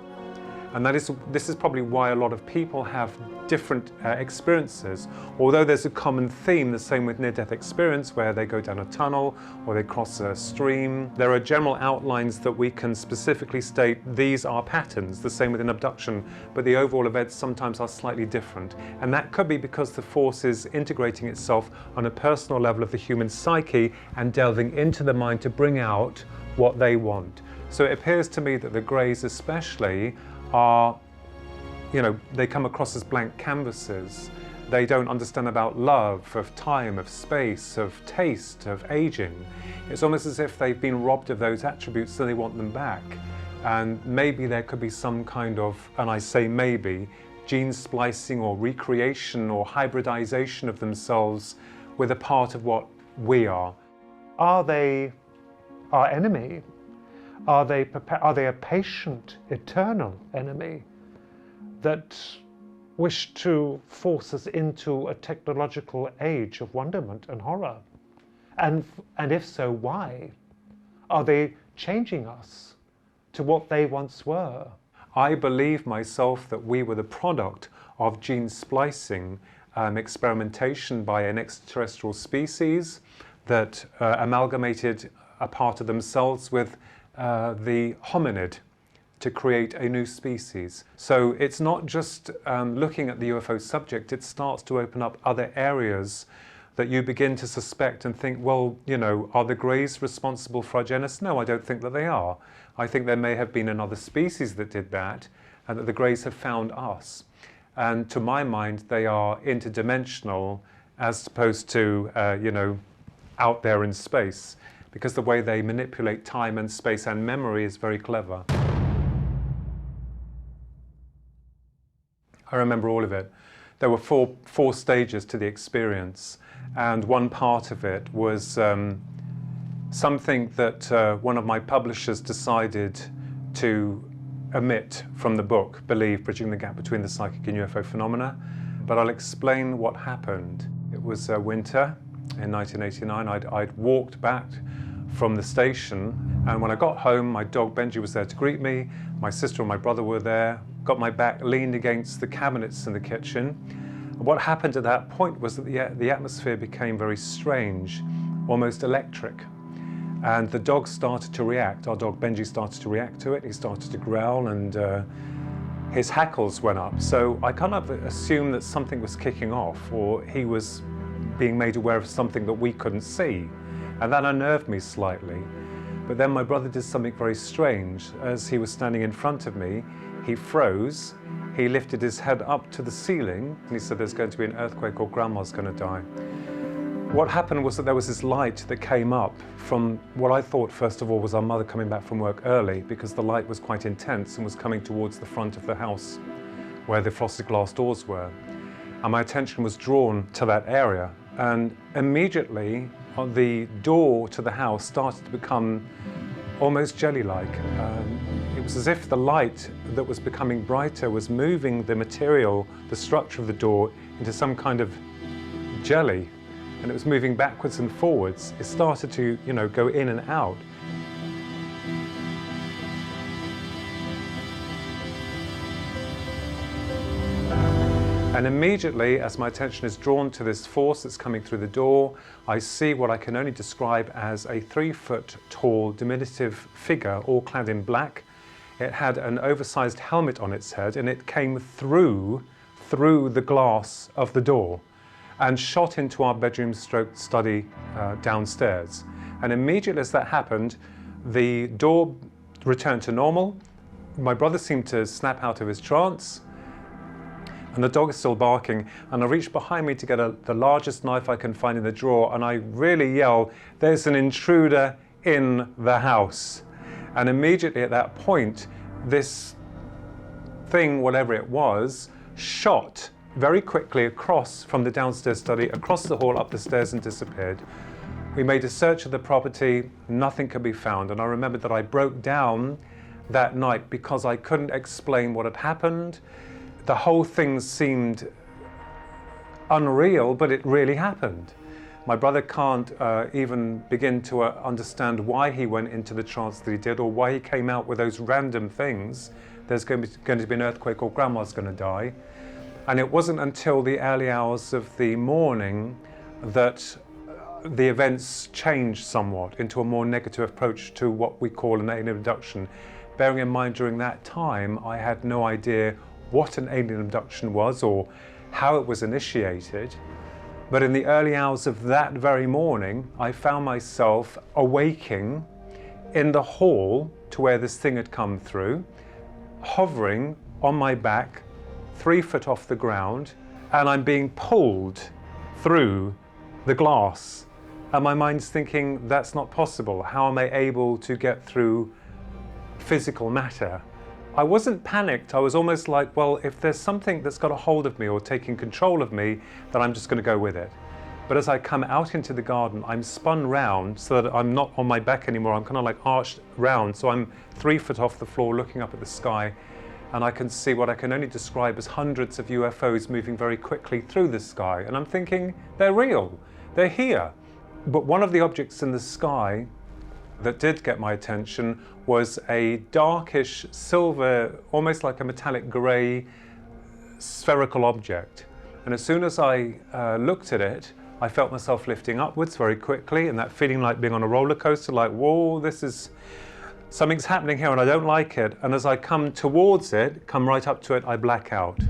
And this is probably why a lot of people have different experiences. Although there's a common theme, the same with near-death experience, where they go down a tunnel or they cross a stream. There are general outlines that we can specifically state these are patterns, the same with an abduction, but the overall events sometimes are slightly different. And that could be because the force is integrating itself on a personal level of the human psyche and delving into the mind to bring out what they want. So it appears to me that the Greys especially are, you know, they come across as blank canvases. They don't understand about love, of time, of space, of taste, of aging. It's almost as if they've been robbed of those attributes, so they want them back. And maybe there could be some kind of, and I say maybe, gene splicing or recreation or hybridization of themselves with a part of what we are. Are they our enemy? Are they a patient, eternal enemy that wish to force us into a technological age of wonderment and horror? And if so, why? Are they changing us to what they once were? I believe myself that we were the product of gene splicing, experimentation by an extraterrestrial species that amalgamated a part of themselves with the hominid to create a new species. So it's not just looking at the UFO subject, it starts to open up other areas that you begin to suspect and think, well, you know, are the Greys responsible for our genesis? No, I don't think that they are. I think there may have been another species that did that, and that the Greys have found us. And to my mind, they are interdimensional as opposed to, you know, out there in space, because the way they manipulate time and space and memory is very clever. I remember all of it. There were four stages to the experience, and one part of it was something that one of my publishers decided to omit from the book, Believe, Bridging the Gap Between the Psychic and UFO Phenomena, but I'll explain what happened. It was winter in 1989. I'd walked back from the station, and when I got home, my dog Benji was there to greet me, my sister and my brother were there, got my back leaned against the cabinets in the kitchen. And what happened at that point was that the atmosphere became very strange, almost electric. And the dog started to react. Our dog Benji started to react to it. He started to growl, and his hackles went up. So I kind of assumed that something was kicking off, or he was being made aware of something that we couldn't see. And that unnerved me slightly. But then my brother did something very strange. As he was standing in front of me, he froze. He lifted his head up to the ceiling, and he said, "There's going to be an earthquake or Grandma's going to die." What happened was that there was this light that came up from what I thought, first of all, was our mother coming back from work early, because the light was quite intense and was coming towards the front of the house where the frosted glass doors were. And my attention was drawn to that area. And immediately, the door to the house started to become almost jelly-like. It was as if the light that was becoming brighter was moving the material, the structure of the door, into some kind of jelly. And it was moving backwards and forwards. It started to, you know, go in and out. And immediately, as my attention is drawn to this force that's coming through the door, I see what I can only describe as a 3-foot-tall diminutive figure, all clad in black. It had an oversized helmet on its head, and it came through the glass of the door and shot into our bedroom stroke study downstairs. And immediately as that happened, the door returned to normal. My brother seemed to snap out of his trance, and the dog is still barking, and I reach behind me to get the largest knife I can find in the drawer, and I really yell, "There's an intruder in the house." And immediately at that point, this thing, whatever it was, shot very quickly across from the downstairs study, across the hall, up the stairs, and disappeared. We made a search of the property, nothing could be found, and I remembered that I broke down that night because I couldn't explain what had happened. The whole thing seemed unreal, but it really happened. My brother can't even begin to understand why he went into the trance that he did, or why he came out with those random things. There's going to be an earthquake, or Grandma's going to die. And it wasn't until the early hours of the morning that the events changed somewhat into a more negative approach to what we call an alien abduction. Bearing in mind, during that time, I had no idea what an alien abduction was or how it was initiated. But in the early hours of that very morning, I found myself awaking in the hall to where this thing had come through, hovering on my back, 3 foot off the ground, and I'm being pulled through the glass. And my mind's thinking, that's not possible. How am I able to get through physical matter? I wasn't panicked. I was almost like, well, if there's something that's got a hold of me or taking control of me, then I'm just going to go with it. But as I come out into the garden, I'm spun round so that I'm not on my back anymore. I'm kind of like arched round. So I'm 3 foot off the floor looking up at the sky, and I can see what I can only describe as hundreds of UFOs moving very quickly through the sky. And I'm thinking, they're real, they're here. But one of the objects in the sky that did get my attention was a darkish silver, almost like a metallic grey spherical object. And as soon as I looked at it, I felt myself lifting upwards very quickly, and that feeling like being on a roller coaster, like, whoa, something's happening here and I don't like it. And as I come towards it, come right up to it, I black out.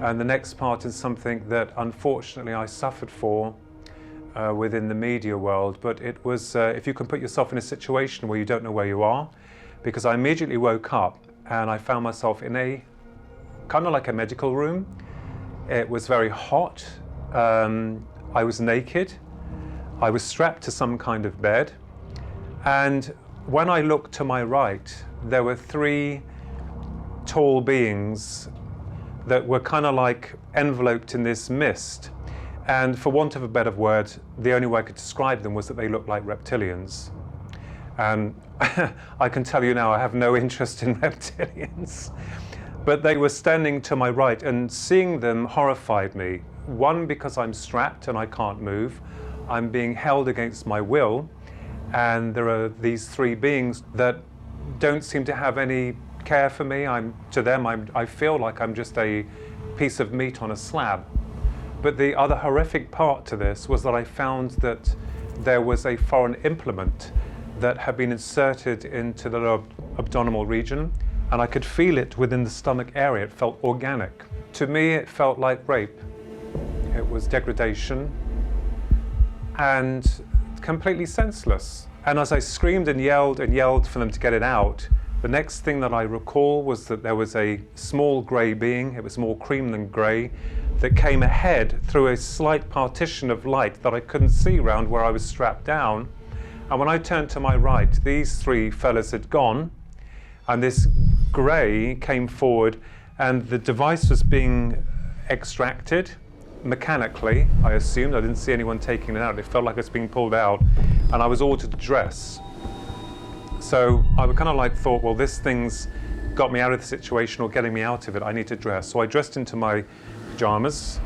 And the next part is something that unfortunately I suffered for within the media world, but it was, if you can put yourself in a situation where you don't know where you are, because I immediately woke up and I found myself in a kind of like a medical room. It was very hot. I was naked. I was strapped to some kind of bed. And when I looked to my right, there were 3 tall beings that were kind of like enveloped in this mist. And for want of a better word, the only way I could describe them was that they looked like reptilians. And I can tell you now, I have no interest in reptilians. But they were standing to my right, and seeing them horrified me. One, because I'm strapped and I can't move. I'm being held against my will. And there are these 3 beings that don't seem to have any care for me. To them, I feel like I'm just a piece of meat on a slab. But the other horrific part to this was that I found that there was a foreign implement that had been inserted into the abdominal region, and I could feel it within the stomach area. It felt organic. To me, it felt like rape. It was degradation and completely senseless. And as I screamed and yelled for them to get it out, the next thing that I recall was that there was a small grey being, it was more cream than grey, that came ahead through a slight partition of light that I couldn't see round where I was strapped down. And when I turned to my right, these 3 fellas had gone, and this grey came forward, and the device was being extracted mechanically, I assumed. I didn't see anyone taking it out. It felt like it was being pulled out, and I was ordered to dress. So I kind of like thought, well, this thing's got me out of the situation or getting me out of it. I need to dress. So I dressed into my pajamas,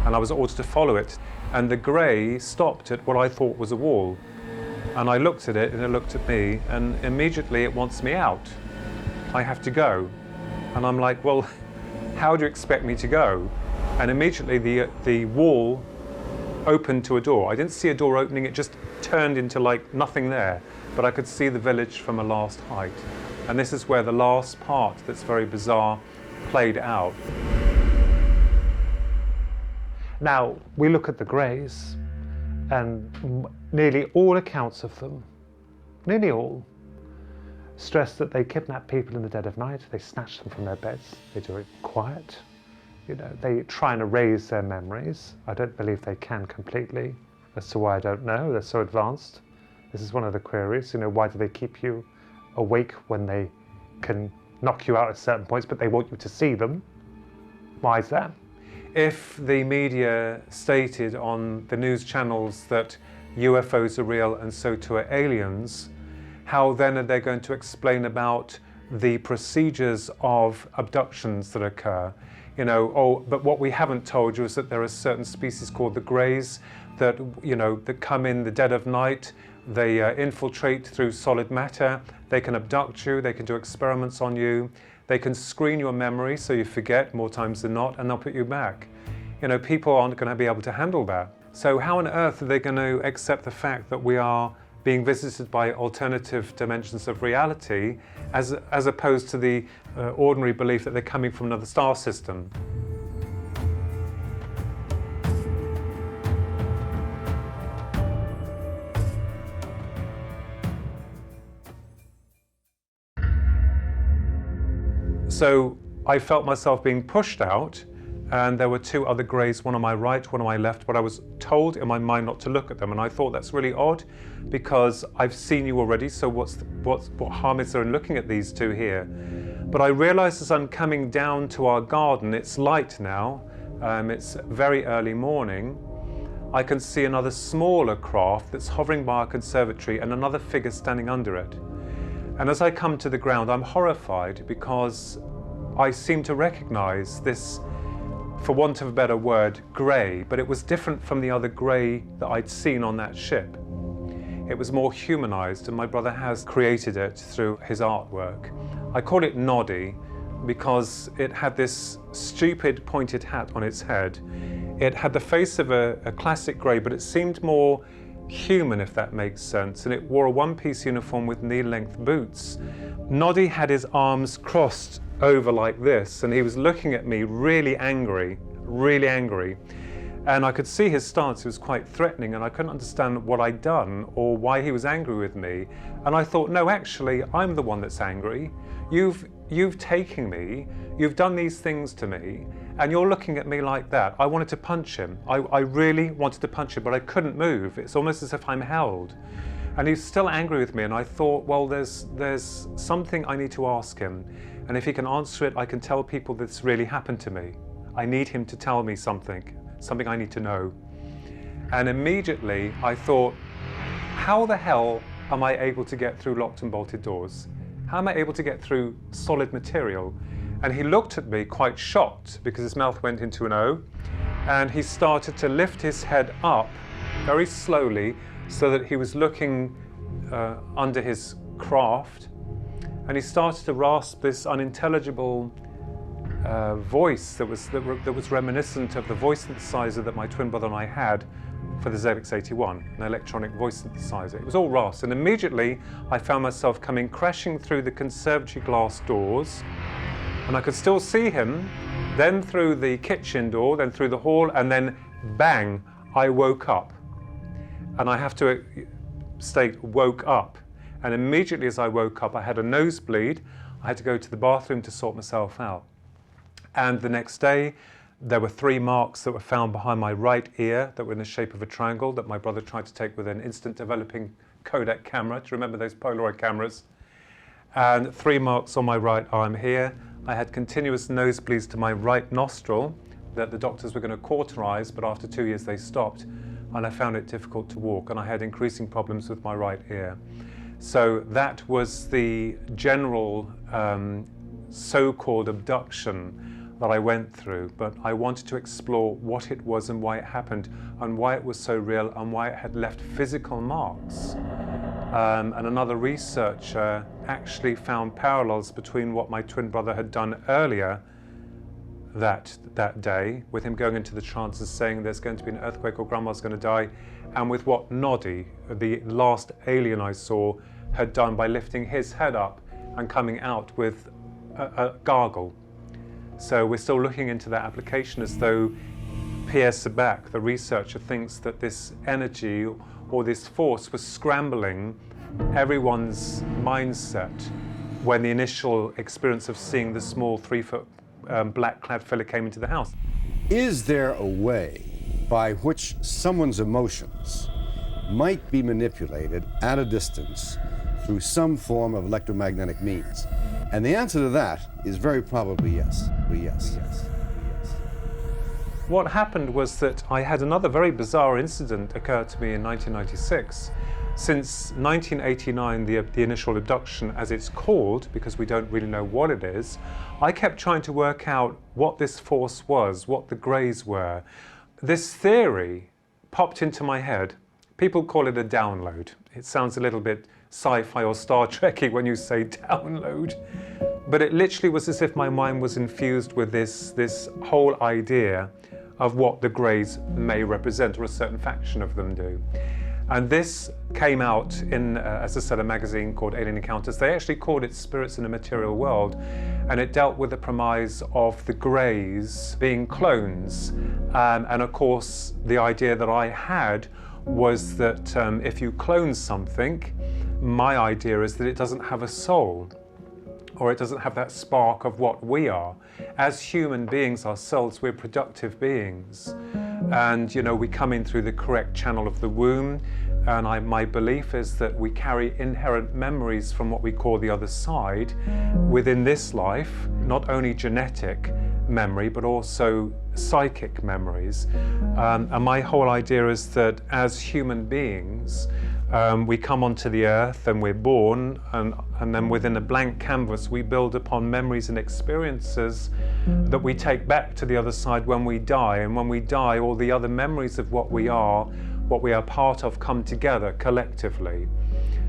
and I was ordered to follow it. And the grey stopped at what I thought was a wall. And I looked at it, and it looked at me, and immediately it wants me out. I have to go. And I'm like, well, how do you expect me to go? And immediately the wall opened to a door. I didn't see a door opening, it just turned into like nothing there. But I could see the village from a last height. And this is where the last part that's very bizarre played out. Now, we look at the Greys, and nearly all accounts of them, nearly all, stress that they kidnap people in the dead of night, they snatch them from their beds, they do it quiet, they try and erase their memories. I don't believe they can completely. As to why, I don't know, they're so advanced. This is one of the queries, why do they keep you awake when they can knock you out at certain points, but they want you to see them? Why is that? If the media stated on the news channels that UFOs are real and so too are aliens, how then are they going to explain about the procedures of abductions that occur? But what we haven't told you is that there are certain species called the Greys that, that come in the dead of night. They infiltrate through solid matter. They can abduct you. They can do experiments on you. They can screen your memory so you forget more times than not, and they'll put you back. People aren't going to be able to handle that. So how on earth are they going to accept the fact that we are being visited by alternative dimensions of reality as opposed to the ordinary belief that they're coming from another star system? So I felt myself being pushed out, and there were two other greys, one on my right, one on my left, but I was told in my mind not to look at them, and I thought that's really odd because I've seen you already, so what harm is there in looking at these two here? But I realized as I'm coming down to our garden, it's light now, it's very early morning, I can see another smaller craft that's hovering by our conservatory and another figure standing under it. And as I come to the ground, I'm horrified because I seem to recognize this, for want of a better word, grey, but it was different from the other grey that I'd seen on that ship. It was more humanized, and my brother has created it through his artwork. I call it Noddy because it had this stupid pointed hat on its head. It had the face of a classic grey, but it seemed more human, if that makes sense, and it wore a one-piece uniform with knee-length boots. Noddy had his arms crossed over like this, and he was looking at me really angry, and I could see his stance. He was quite threatening, and I couldn't understand what I'd done or why he was angry with me. And I thought, no, actually, I'm the one that's angry. You've taken me, you've done these things to me, and you're looking at me like that. I wanted to punch him. I really wanted to punch him, but I couldn't move. It's almost as if I'm held. And he's still angry with me, and I thought, well, there's something I need to ask him. And if he can answer it, I can tell people this really happened to me. I need him to tell me something I need to know. And immediately I thought, how the hell am I able to get through locked and bolted doors? How am I able to get through solid material? And he looked at me quite shocked because his mouth went into an O, and he started to lift his head up very slowly so that he was looking under his craft, and he started to rasp this unintelligible voice that was reminiscent of the voice synthesizer that my twin brother and I had for the ZX81, an electronic voice synthesizer. It was all rasp, and immediately I found myself coming crashing through the conservatory glass doors, and I could still see him, then through the kitchen door, then through the hall, and then bang, I woke up. And I have to state, woke up. And immediately as I woke up, I had a nosebleed. I had to go to the bathroom to sort myself out. And the next day, there were 3 marks that were found behind my right ear that were in the shape of a triangle that my brother tried to take with an instant developing Kodak camera. Do you remember those Polaroid cameras? And 3 marks on my right arm here. I had continuous nosebleeds to my right nostril that the doctors were going to cauterize, but after 2 years they stopped, and I found it difficult to walk, and I had increasing problems with my right ear. So that was the general so-called abduction that I went through, but I wanted to explore what it was and why it happened and why it was so real and why it had left physical marks. And another researcher actually found parallels between what my twin brother had done earlier that day, with him going into the trances saying there's going to be an earthquake or grandma's going to die, and with what Noddy, the last alien I saw, had done by lifting his head up and coming out with a gargle. So we're still looking into that application, as though Pierre Sabac, the researcher, thinks that this energy or this force was scrambling everyone's mindset when the initial experience of seeing the small 3-foot black-clad fella came into the house. Is there a way by which someone's emotions might be manipulated at a distance through some form of electromagnetic means? And the answer to that is very probably yes. Yes. What happened was that I had another very bizarre incident occur to me in 1996. Since 1989, the initial abduction, as it's called, because we don't really know what it is, I kept trying to work out what this force was, what the greys were. This theory popped into my head. People call it a download. It sounds a little bit sci-fi or Star Trek-y when you say download. But it literally was as if my mind was infused with this whole idea of what the greys may represent, or a certain faction of them do. And this came out in, as I said, a magazine called Alien Encounters. They actually called it Spirits in a Material World, and it dealt with the premise of the greys being clones. And of course, the idea that I had was that if you clone something, my idea is that it doesn't have a soul. or it doesn't have that spark of what we are. As human beings ourselves, we're productive beings. And, you know, we come in through the correct channel of the womb. And my belief is that we carry inherent memories from what we call the other side within this life, not only genetic memory, but also psychic memories. And my whole idea is that as human beings, we come onto the earth and we're born, and then within a blank canvas we build upon memories and experiences that we take back to the other side when we die. And when we die, all the other memories of what we are part of, come together collectively.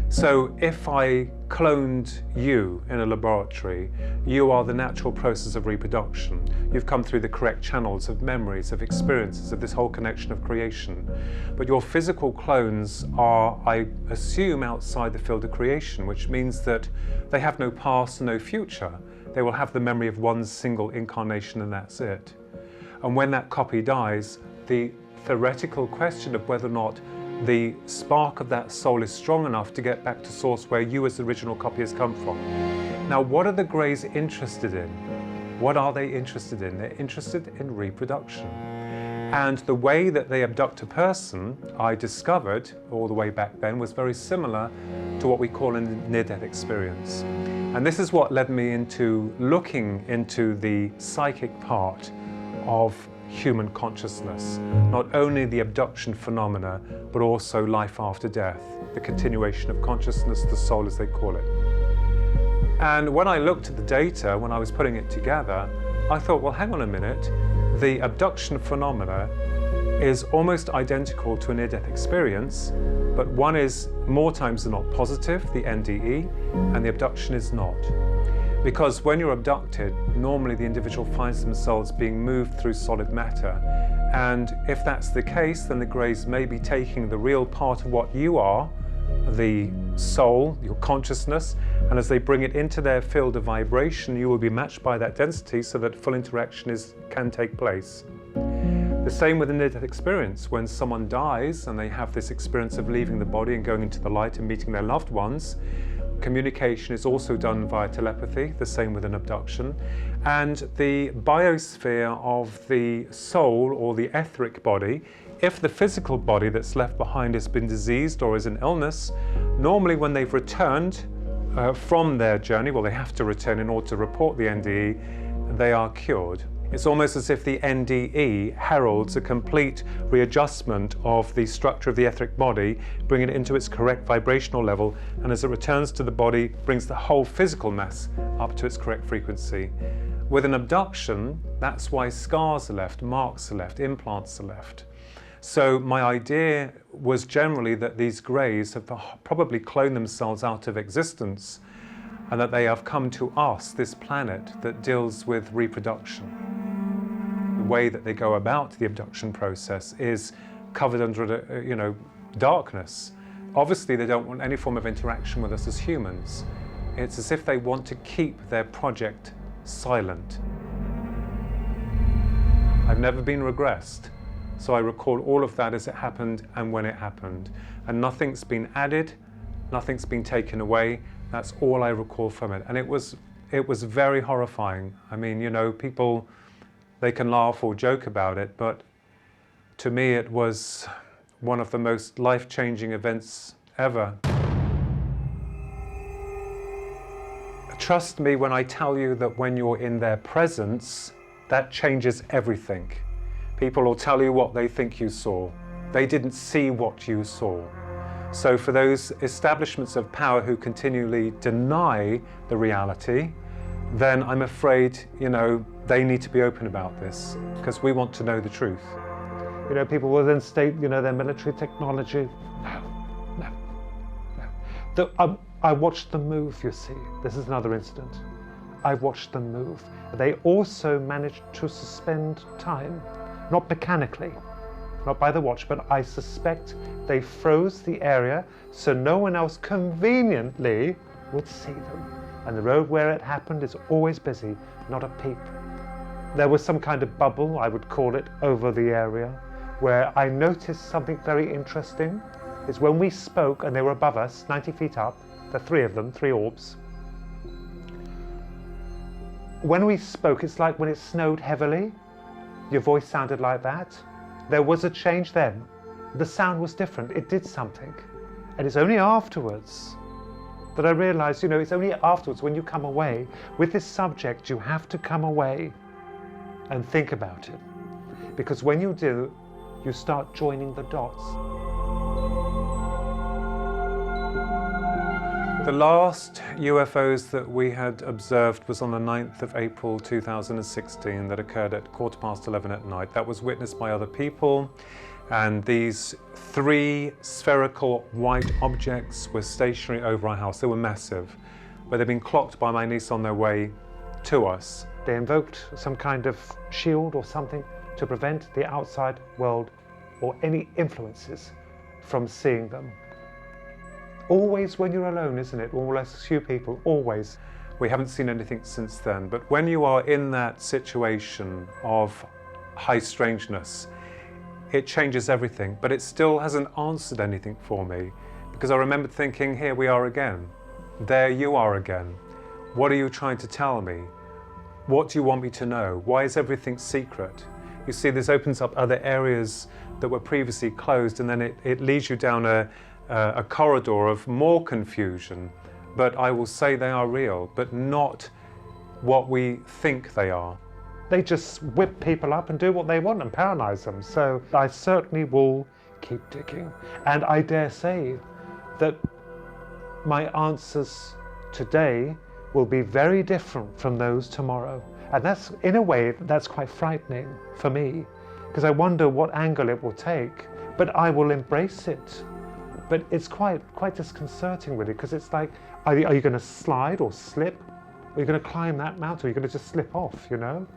So if I cloned you in a laboratory, you are the natural process of reproduction. You've come through the correct channels of memories, of experiences, of this whole connection of creation. But your physical clones are, I assume, outside the field of creation, which means that they have no past and no future. They will have the memory of one single incarnation, and that's it. And when that copy dies, the theoretical question of whether or not the spark of that soul is strong enough to get back to source where you as the original copy has come from. Now, what are the Greys interested in? What are they interested in? They're interested in reproduction. And the way that they abduct a person, I discovered all the way back then, was very similar to what we call a near-death experience. And this is what led me into looking into the psychic part of human consciousness, not only the abduction phenomena, but also life after death, the continuation of consciousness, the soul as they call it. And when I looked at the data, when I was putting it together, I thought, well, hang on a minute, the abduction phenomena is almost identical to a near-death experience, but one is more times than not positive, the NDE, and the abduction is not. Because when you're abducted, normally the individual finds themselves being moved through solid matter. And if that's the case, then the Greys may be taking the real part of what you are, the soul, your consciousness, and as they bring it into their field of vibration, you will be matched by that density so that full interaction can take place. The same with the near-death experience. When someone dies and they have this experience of leaving the body and going into the light and meeting their loved ones, communication is also done via telepathy, the same with an abduction. And the biosphere of the soul or the etheric body, if the physical body that's left behind has been diseased or is an illness, normally when they've returned from their journey, well, they have to return in order to report the NDE, they are cured. It's almost as if the NDE heralds a complete readjustment of the structure of the etheric body, bringing it into its correct vibrational level, and as it returns to the body, brings the whole physical mass up to its correct frequency. With an abduction, that's why scars are left, marks are left, implants are left. So my idea was generally that these Greys have probably cloned themselves out of existence, and that they have come to us, this planet, that deals with reproduction. The way that they go about the abduction process is covered under, darkness. Obviously, they don't want any form of interaction with us as humans. It's as if they want to keep their project silent. I've never been regressed, so I recall all of that as it happened and when it happened. And nothing's been added, nothing's been taken away. That's all I recall from it. And it was very horrifying. I mean, people, they can laugh or joke about it, but to me it was one of the most life-changing events ever. Trust me when I tell you that when you're in their presence, that changes everything. People will tell you what they think you saw. They didn't see what you saw. So for those establishments of power who continually deny the reality, then I'm afraid, they need to be open about this, because we want to know the truth. People will then state, their military technology. No. I watched them move, you see. This is another incident. I watched them move. They also managed to suspend time, not mechanically, not by the watch, but I suspect they froze the area so no one else conveniently would see them. And the road where it happened is always busy, not a peep. There was some kind of bubble, I would call it, over the area, where I noticed something very interesting. Is when we spoke and they were above us, 90 feet up, the three of them, three orbs, when we spoke, it's like when it snowed heavily, your voice sounded like that. There was a change then. The sound was different, it did something. And it's only afterwards that I realized, you know, it's only afterwards when you come away with this subject, you have to come away and think about it. Because when you do, you start joining the dots. The last UFOs that we had observed was on the 9th of April 2016 that occurred at 11:15 at night. That was witnessed by other people, and these 3 spherical white objects were stationary over our house. They were massive, but they'd been clocked by my niece on their way to us. They invoked some kind of shield or something to prevent the outside world or any influences from seeing them. Always when you're alone, isn't it? Or less few people, always. We haven't seen anything since then, but when you are in that situation of high strangeness, it changes everything, but it still hasn't answered anything for me, because I remembered thinking, here we are again. There you are again. What are you trying to tell me? What do you want me to know? Why is everything secret? You see, this opens up other areas that were previously closed, and then it leads you down a corridor of more confusion. But I will say they are real, but not what we think they are. They just whip people up and do what they want and paralyze them. So I certainly will keep digging. And I dare say that my answers today will be very different from those tomorrow. And that's, in a way, that's quite frightening for me, because I wonder what angle it will take, but I will embrace it. But it's quite disconcerting, really, because it's like, are you going to slide or slip? Are you going to climb that mountain? Or are you going to just slip off, you know?